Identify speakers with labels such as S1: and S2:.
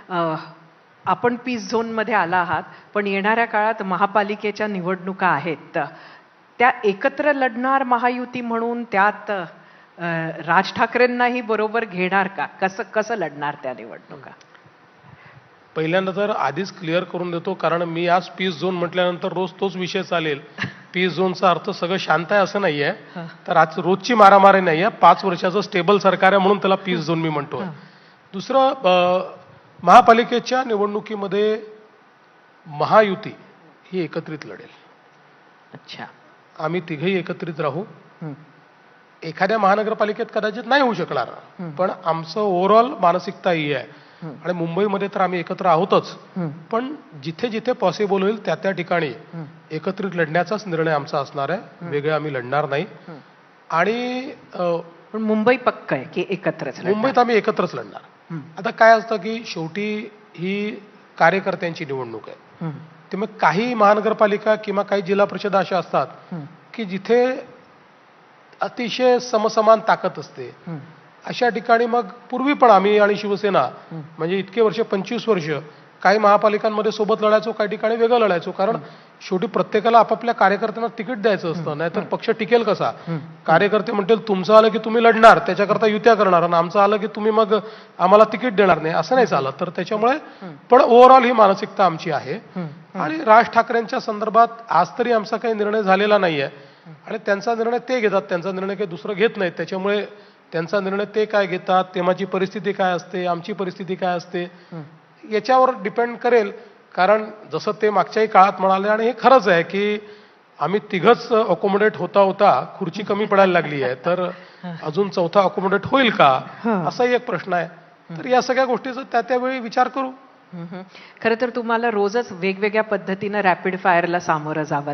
S1: आपण पीस झोनमध्ये आला आहात, पण येणाऱ्या काळात महापालिकेच्या निवडणुका आहेत. त्या एकत्र लढणार महायुती म्हणून त्यात राज ठाकरेंनाही बरोबर घेणार का? कसं लढणार त्या निवडणुका?
S2: पहिल्यांदा तर आधीच क्लिअर करून देतो, कारण मी आज पीस झोन म्हटल्यानंतर रोज तोच विषय चालेल. पीस झोनचा अर्थ सगळं शांत आहे असं नाहीये. तर आज रोजची मारामारी नाहीये. 5 वर्षाचं स्टेबल सरकार आहे म्हणून त्याला पीस झोन मी म्हणतोय. दुसरं, महापालिकेच्या निवडणुकीमध्ये महायुती ही एकत्रित लढेल.
S1: अच्छा.
S2: आम्ही तिघही एकत्रित राहू. एखाद्या महानगरपालिकेत कदाचित नाही होऊ शकणार, पण आमचं ओव्हरऑल मानसिकता ही आहे. आणि मुंबईमध्ये तर आम्ही एकत्र आहोतच, पण जिथे जिथे पॉसिबल होईल त्या त्या ठिकाणी एकत्रित लढण्याचाच निर्णय आमचा असणार आहे. वेगळे आम्ही लढणार नाही. आणि
S1: पण मुंबई पक्क आहे की एकत्रच?
S2: मुंबईत आम्ही एकत्रच लढणार. आता काय असतं की शेवटी ही कार्यकर्त्यांची निवडणूक आहे. त्यामुळे काही महानगरपालिका किंवा काही जिल्हा परिषद अशा असतात की जिथे अतिशय समसमान ताकद असते. अशा ठिकाणी मग पूर्वी पण आम्ही आणि शिवसेना म्हणजे इतके वर्ष, 25 वर्ष, काही महापालिकांमध्ये सोबत लढायचो, काही ठिकाणी वेगळं लढायचो. कारण शेवटी प्रत्येकाला आपापल्या कार्यकर्त्यांना तिकीट द्यायचं असतं, नाहीतर पक्ष टिकेल कसा? कार्यकर्ते म्हणतील तुमचं आलं की तुम्ही लढणार, त्याच्याकरता युत्या करणार, आणि आमचं आलं की तुम्ही मग आम्हाला तिकीट देणार नाही, असं नाही चालत. तर त्याच्यामुळे पण ओव्हरऑल ही मानसिकता आमची आहे. आणि राज ठाकरेंच्या संदर्भात आज तरी आमचा काही निर्णय झालेला नाहीये, आणि त्यांचा निर्णय ते घेतात. त्यांचा निर्णय काही दुसरं घेत नाहीत. त्याच्यामुळे त्यांचा निर्णय ते काय घेतात, तेव्हाची परिस्थिती काय असते, आमची परिस्थिती काय असते, याच्यावर डिपेंड करेल. कारण जसं ते मागच्याही काळात म्हणाले, आणि हे खरंच आहे की आम्ही तिघच अकोमोडेट होता होता खुर्ची कमी पडायला लागली आहे, तर अजून चौथा अकोमोडेट होईल का, असाही एक प्रश्न आहे. तर या सगळ्या गोष्टीचा त्या त्यावेळी विचार करू.
S1: खरं तर तुम्हाला रोजच वेगवेगळ्या पद्धतीनं रॅपिड फायरला सामोरं जावं